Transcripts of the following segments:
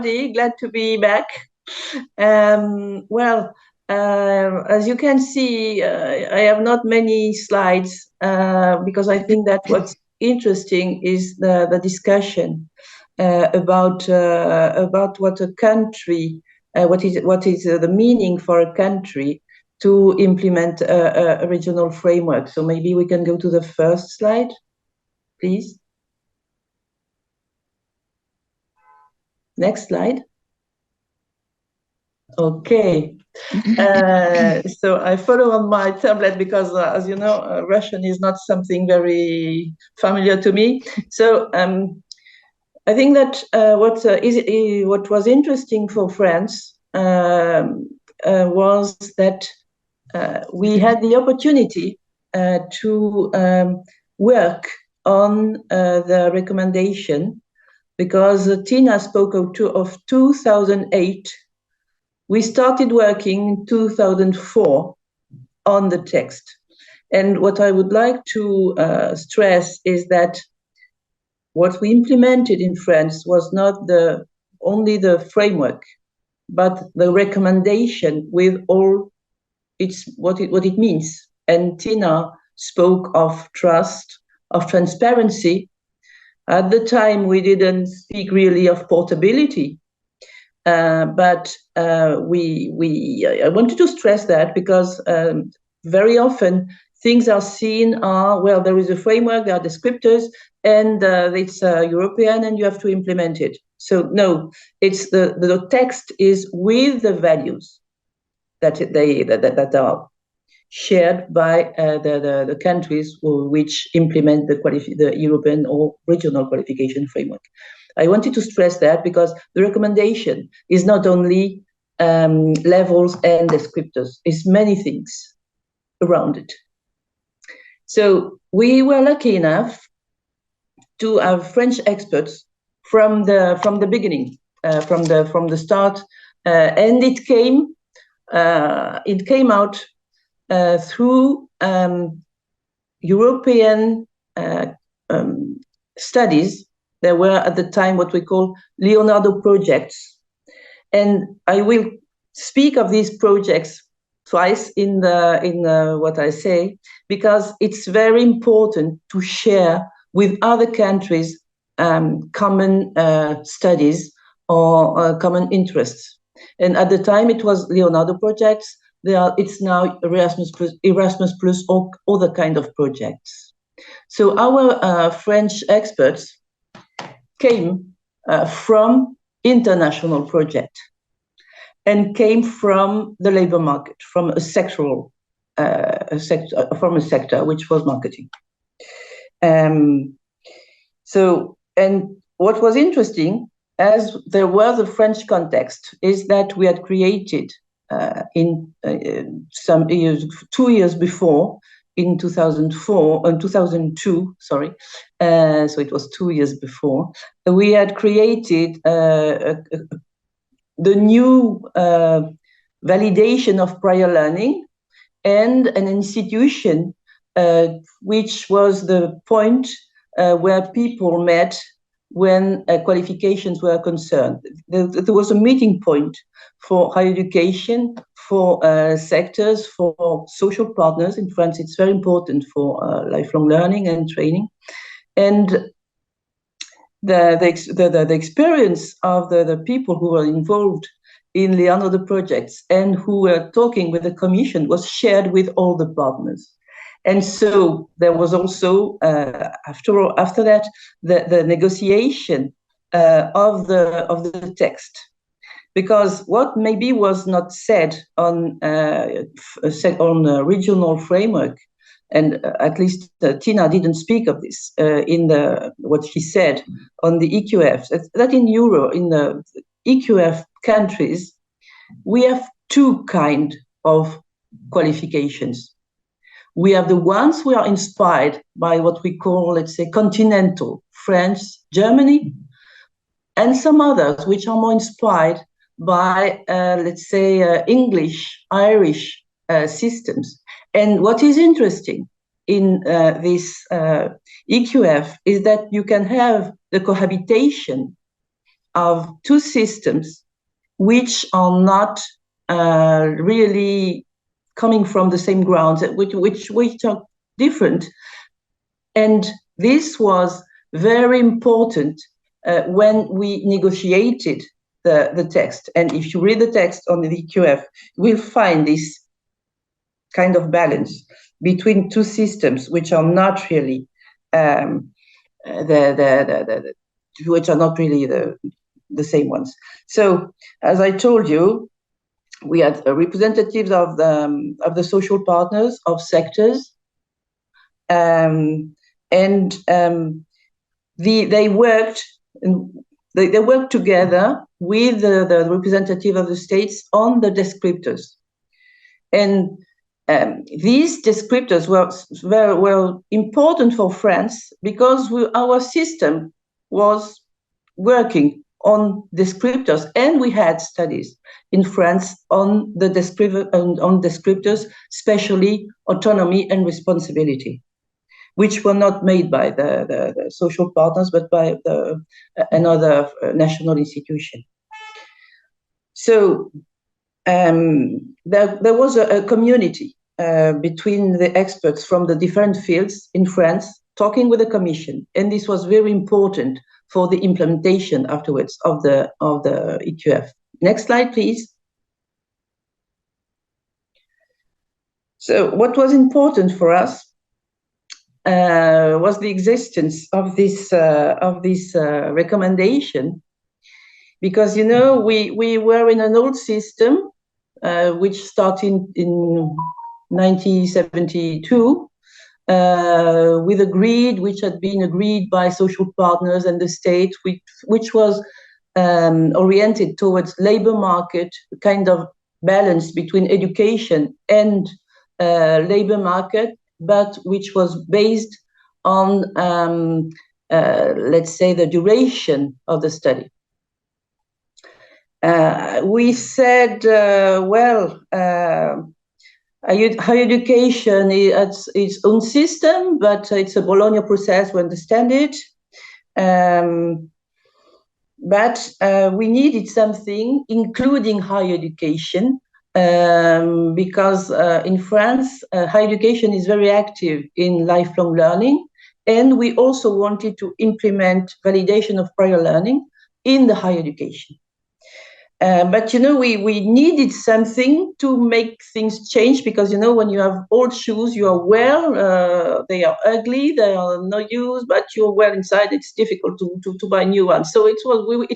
everybody. Glad to be back. As you can see, I have not many slides because I think that what's interesting is the discussion about what a country, what is the meaning for a country to implement a regional framework. So maybe we can go to the first slide, please. Next slide. Okay. So I follow on my tablet because, as you know, Russian is not something very familiar to me. So I think that what was interesting for France was that we had the opportunity to work on the recommendation, because Tina spoke of 2008. We started working in 2004 on the text. And what I would like to stress is that what we implemented in France was not only the framework, but the recommendation with all what it means. And Tina spoke of trust, of transparency. At the time, we didn't speak really of portability, but I wanted to stress that because very often things are seen well, there is a framework, there are descriptors, and it's European, and you have to implement it. So no, it's the text is with the values that are shared by the countries which implement the European or regional qualification framework. I wanted to stress that because the recommendation is not only levels and descriptors, it's many things around it. So we were lucky enough to have French experts from the beginning, from the start, and it came out through European studies. There were at the time what we call Leonardo projects. And I will speak of these projects twice in what I say, because it's very important to share with other countries common studies or common interests. And at the time it was Leonardo projects. It's now Erasmus Plus or other kind of projects. So our French experts came from international project and came from the labor market, from a sector which was marketing. And what was interesting, as there was a French context, is that we had created in some years, 2 years before, in 2002, sorry, so it was 2 years before, we had created the new validation of prior learning and an institution which was the point where people met when qualifications were concerned. There was a meeting point for higher education, for sectors, for social partners. In France, it's very important for lifelong learning and training. And the experience of the people who were involved in Leonardo projects and who were talking with the Commission was shared with all the partners. And so there was also, after that, the negotiation of the text. Because what maybe was not said on a regional framework, and at least Tina didn't speak of this in what she said on the EQF, that in the EQF countries, we have two kinds of qualifications. We have the ones who are inspired by what we call, let's say, continental, France, Germany, and some others which are more inspired by, let's say, English, Irish systems. And what is interesting in this EQF is that you can have the cohabitation of two systems which are not really coming from the same grounds, which are different. And this was very important when we negotiated the text. And if you read the text on the EQF, we'll find this kind of balance between two systems which are not really which are not really the same ones. So, as I told you, we had representatives of the social partners, of sectors, and they worked together with the representative of the states on the descriptors. And these descriptors were important for France because our system was working on descriptors, and we had studies in France on the descriptors, especially autonomy and responsibility, which were not made by the social partners, but by another national institution. So there was a community between the experts from the different fields in France talking with the Commission, and this was very important for the implementation afterwards of the EQF. Next slide, please. So what was important for us was the existence of this recommendation, because we were in an old system which started in 1972 with a grid which had been agreed by social partners and the state, which was oriented towards labor market, kind of balance between education and labor market, but which was based on, let's say, the duration of the study. We said, higher education is its own system, but it's a Bologna process, we understand it. But we needed something including higher education, because in France, higher education is very active in lifelong learning, and we also wanted to implement validation of prior learning in the higher education. But we needed something to make things change, because when you have old shoes, you are they are ugly, they are no use, but you're well inside, it's difficult to buy new ones. So it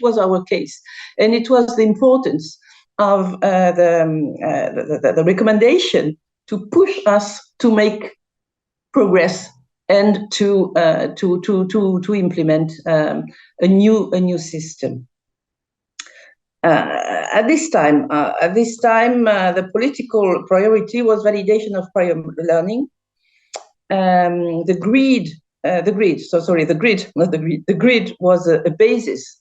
was our case, and it was the importance of the recommendation to push us to make progress and to implement a new system. At this time, the political priority was validation of prior learning. The grid was a basis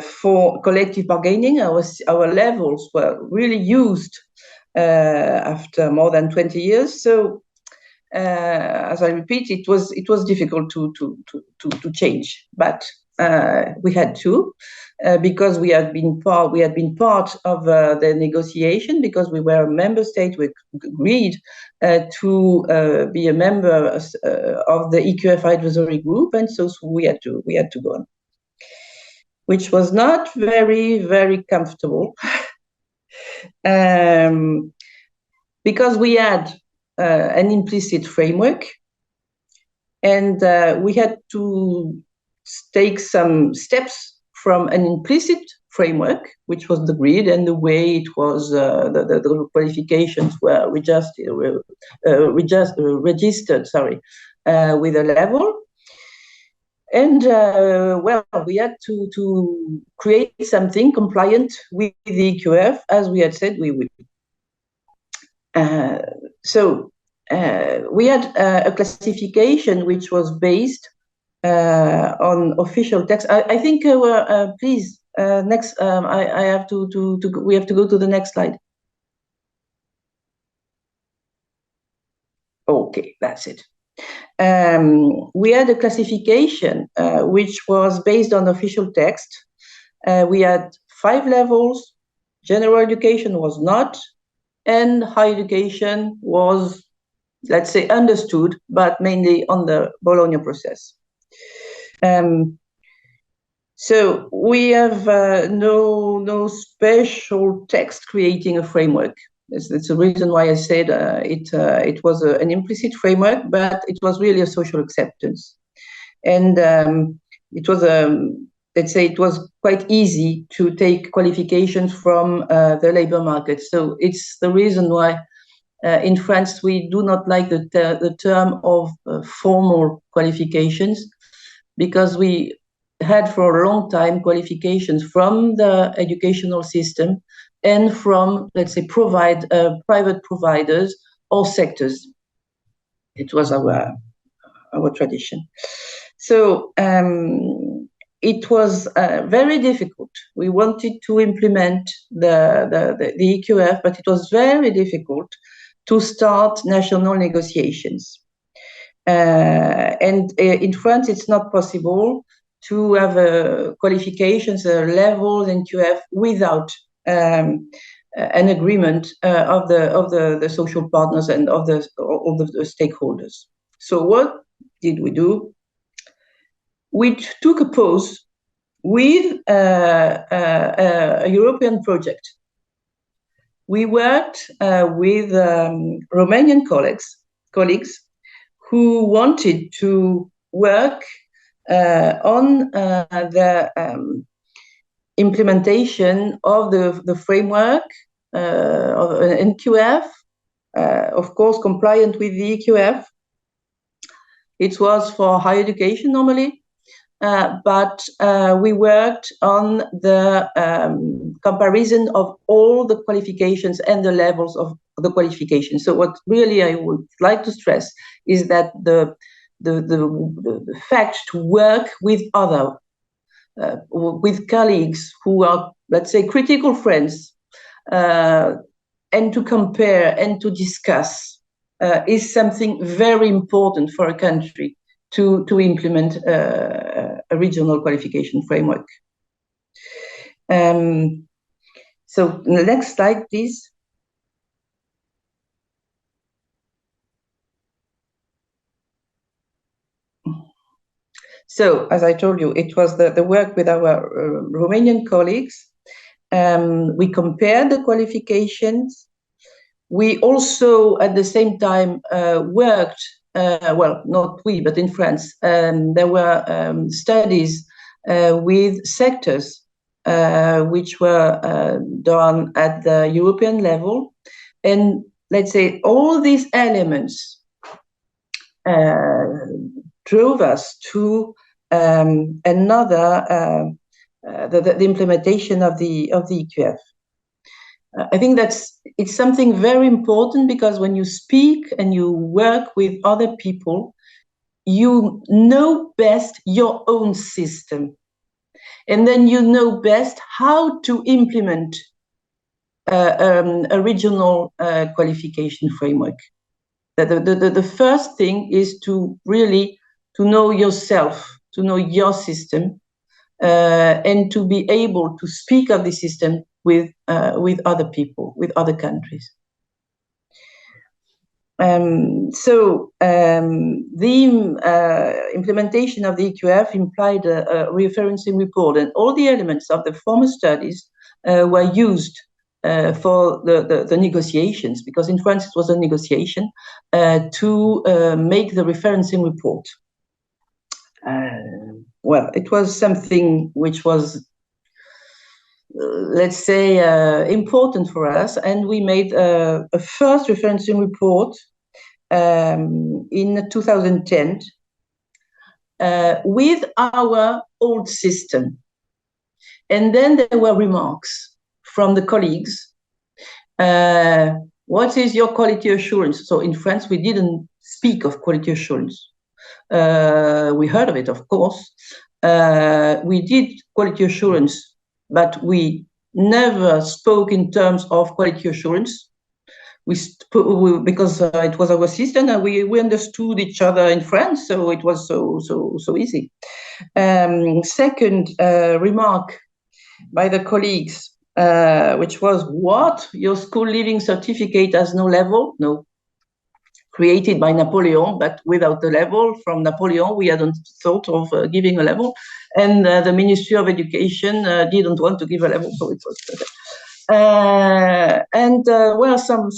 for collective bargaining. Our levels were really used after more than 20 years. So, as I repeat, it was difficult to change, but we had to, because we had been part of the negotiation, because we were a member state. We agreed to be a member of the EQF advisory group, and so we had to go on, which was not very, very comfortable, because we had an implicit framework, and we had to take some steps from an implicit framework, which was the grid and the way it was, the qualifications were registered, with a level. And we had to create something compliant with the EQF, as we had said we would. So we had a classification which was based on official text. I think please next. I have we have to go to the next slide. Okay, that's it. We had a classification which was based on official text, We had 5 levels. General education was not, and higher education was, let's say, understood, but mainly on the Bologna process. So we have no special text creating a framework. That's the reason why I said it was an implicit framework, but it was really a social acceptance. And it was, let's say, it was quite easy to take qualifications from the labor market. So it's the reason why in France we do not like the term of formal qualifications, because we had for a long time qualifications from the educational system and from, let's say, private providers or sectors. It was our tradition. So it was very difficult. We wanted to implement the EQF, but it was very difficult to start national negotiations. And in France, it's not possible to have qualifications, levels in QF without an agreement of the social partners and of the stakeholders. So what did we do? We took a pause with a European project. We worked with Romanian colleagues who wanted to work on the implementation of the framework of NQF, of course, compliant with the EQF. It was for higher education normally, but we worked on the comparison of all the qualifications and the levels of the qualifications. So what really I would like to stress is that the fact to work with with colleagues who are, let's say, critical friends, and to compare and to discuss is something very important for a country to implement a regional qualification framework. So the next slide, please. So, as I told you, it was the work with our Romanian colleagues. We compared the qualifications. We also, at the same time, worked, well, not we, but in France, there were studies with sectors which were done at the European level. And let's say all these elements drove us to the implementation of the EQF. I think it's something very important, because when you speak and you work with other people, you know best your own system, and then you know best how to implement a regional qualification framework. The first thing is to really know yourself, to know your system, and to be able to speak of the system with other people, with other countries. So the implementation of the EQF implied a referencing report, and all the elements of the former studies were used for the negotiations, because in France it was a negotiation to make the referencing report. Well, it was something which was, let's say, important for us, and we made a first referencing report in 2010 with our old system. And then there were remarks from the colleagues. What is your quality assurance? So in France, we didn't speak of quality assurance. We heard of it, of course. We did quality assurance, but we never spoke in terms of quality assurance. Because it was our system, and we understood each other in France, so it was so easy. Second remark, by the colleagues, which was, what? Your school leaving certificate has no level? No. Created by Napoleon, but without the level. From Napoleon, we hadn't thought of giving a level. And the Ministry of Education didn't want to give a level, so it was. Well, some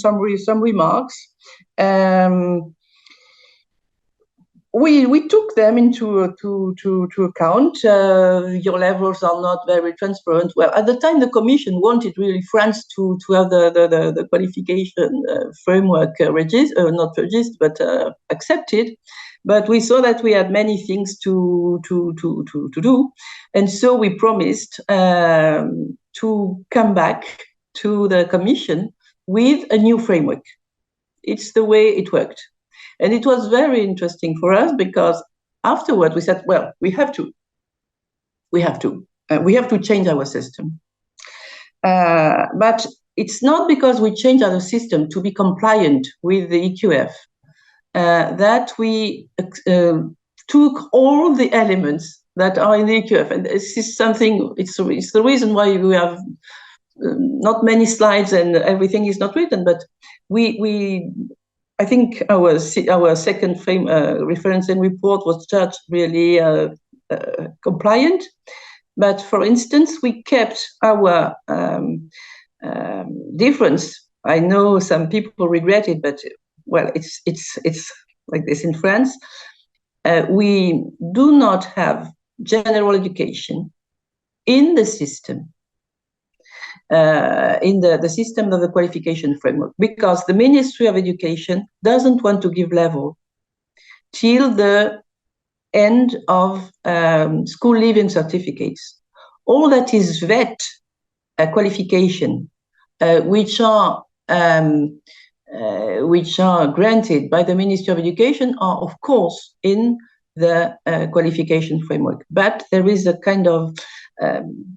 remarks. We took them into account. Your levels are not very transparent. Well, at the time, the Commission wanted really France to have the qualification framework not registered, but accepted. But we saw that we had many things to do, and so we promised to come back to the Commission with a new framework. It's the way it worked. And it was very interesting for us, because afterward we said, well, we have to change our system. But it's not because we change our system to be compliant with the EQF that we took all the elements that are in the EQF. And this is something, it's the reason why we have not many slides and everything is not written, but I think our second frame reference and report was judged really compliant. But for instance, we kept our difference. I know some people regret it, but well, it's like this in France. We do not have general education in the system. In the system of the qualification framework, because the Ministry of Education doesn't want to give level till the end of school leaving certificates. All that is VET qualification, which are granted by the Ministry of Education, are of course in the qualification framework. But there is a kind of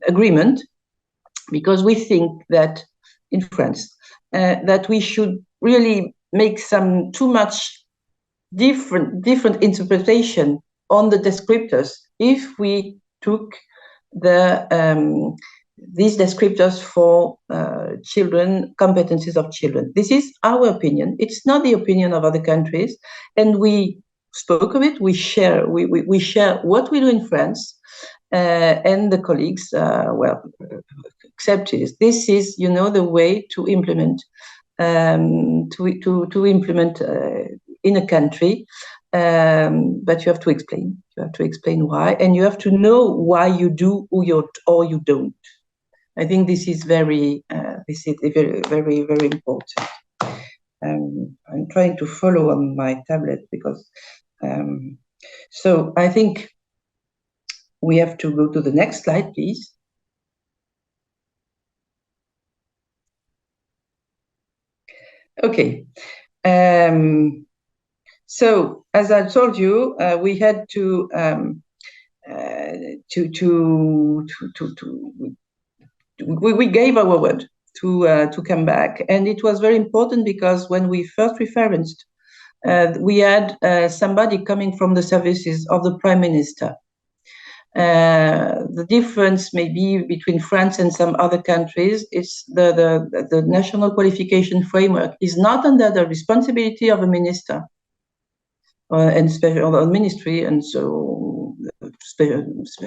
agreement, because we think that in France, that we should really make some too much different interpretation on the descriptors if we took these descriptors for children, competencies of children. This is our opinion. It's not the opinion of other countries, and we spoke of it. We share what we do in France, and the colleagues accepted it. This is, the way to implement in a country, but you have to explain. You have to explain why, and you have to know why you do or you don't. I think this is very, very, very important. I'm trying to follow on my tablet because. So I think we have to go to the next slide, please. Okay. So as I told you, we had to we gave our word to come back, and it was very important because when we first referenced, we had somebody coming from the services of the Prime Minister. The difference maybe between France and some other countries is the national qualification framework is not under the responsibility of a minister and special ministry, and so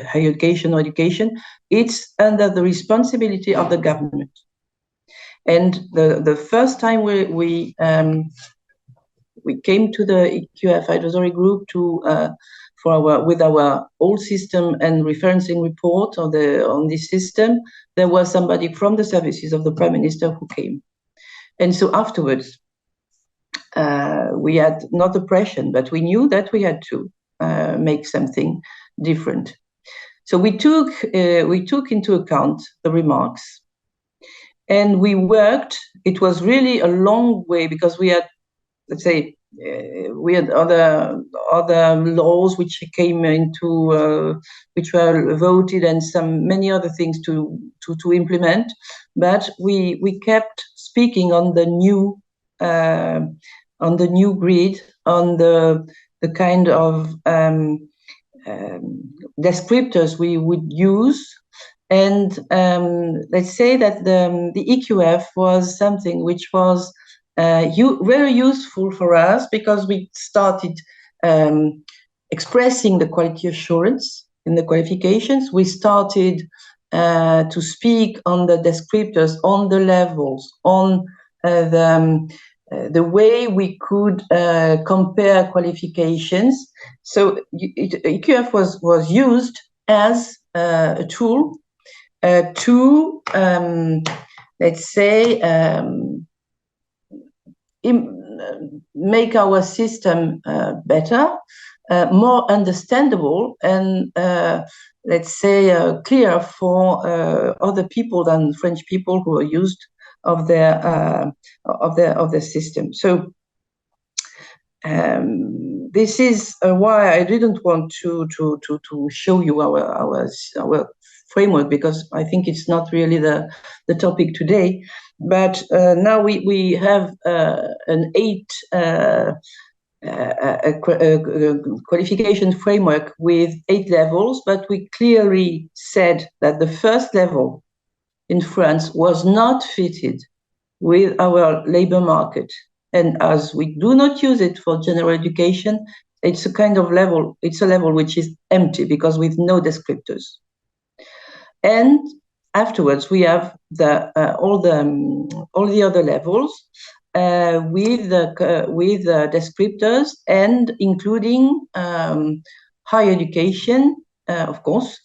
higher education or education. It's under the responsibility of the government. And the first time we came to the EQF advisory group with our old system and referencing report on this system, there was somebody from the services of the Prime Minister who came. And so afterwards, we had not the pressure, but we knew that we had to make something different. So we took into account the remarks, and we worked. It was really a long way because we had, let's say, we had other laws which came into which were voted, and many other things to implement. But we kept speaking on the new grid, on the kind of descriptors we would use, And let's say that the EQF was something which was very useful for us, because we started expressing the quality assurance in the qualifications. We started to speak on the descriptors, on the levels, on the way we could compare qualifications. So EQF was used as a tool to, let's say, make our system better, more understandable, and let's say clear for other people than French people who are used of their system. So this is why I didn't want to show you our framework, because I think it's not really the topic today. But now we have an 8 qualification framework with 8 levels, but we clearly said that the first level in France was not fitted with our labor market. And as we do not use it for general education, it's a kind of level, it's a level which is empty, because with no descriptors. And afterwards, we have all the other levels with descriptors, and including higher education, of course,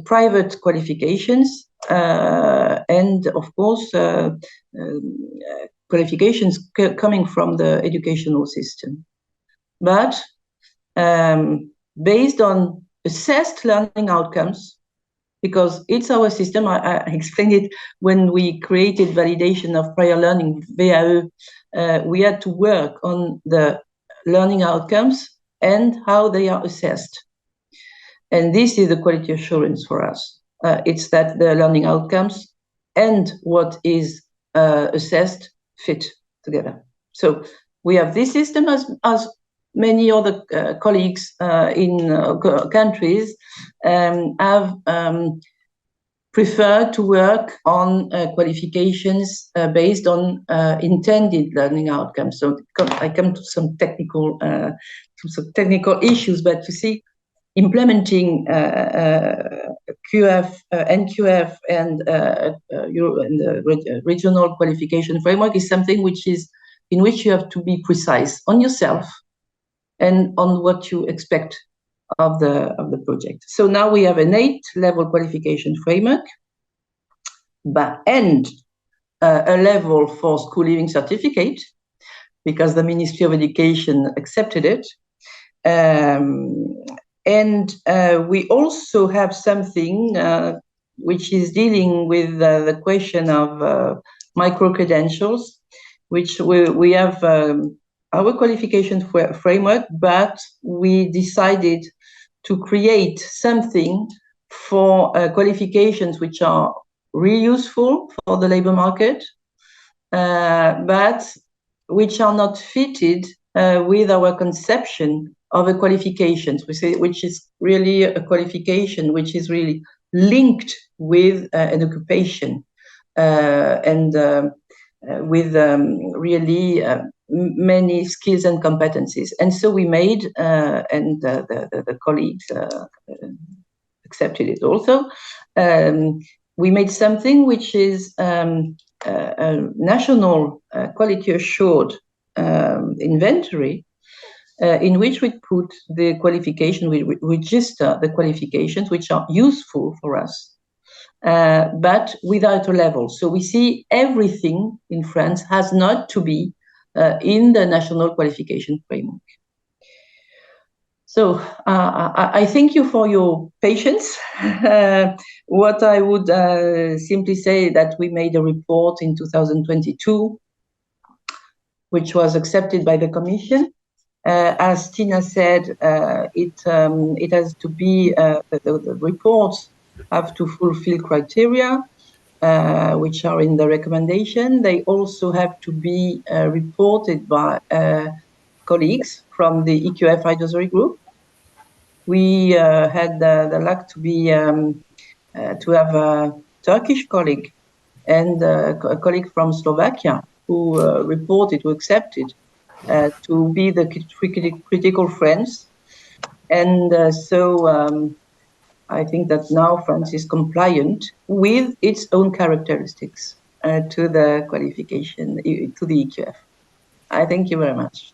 private qualifications, and of course qualifications coming from the educational system. But based on assessed learning outcomes, because it's our system. I explained it when we created validation of prior learning, VAE. We had to work on the learning outcomes and how they are assessed. And this is the quality assurance for us. It's that the learning outcomes and what is assessed fit together. So we have this system, as many other colleagues in countries have preferred to work on qualifications based on intended learning outcomes. So I come to some technical issues, but you see, implementing QF, NQF, and the regional qualification framework is something in which you have to be precise on yourself and on what you expect of the project. So now we have an 8-level qualification framework, and a level for school leaving certificate, because the Ministry of Education accepted it. And we also have something which is dealing with the question of micro-credentials, which we have our qualification framework, but we decided to create something for qualifications which are really useful for the labor market, but which are not fitted with our conception of a qualifications, which is really a qualification which is really linked with an occupation and with really many skills and competencies. And so we made, and the colleagues accepted it also, we made something which is a national quality assured inventory, in which we put the qualification, we register the qualifications which are useful for us, but without a level. So we see everything in France has not to be in the national qualification framework. So I thank you for your patience. What I would simply say that we made a report in 2022, which was accepted by the Commission. As Tina said, it has to be, the reports have to fulfill criteria, which are in the recommendation. They also have to be reported by colleagues from the EQF advisory group. We had the luck to be to have a Turkish colleague and a colleague from Slovakia who reported, who accepted to be the critical friends. And I think that now France is compliant with its own characteristics to the qualification, to the EQF. I thank you very much.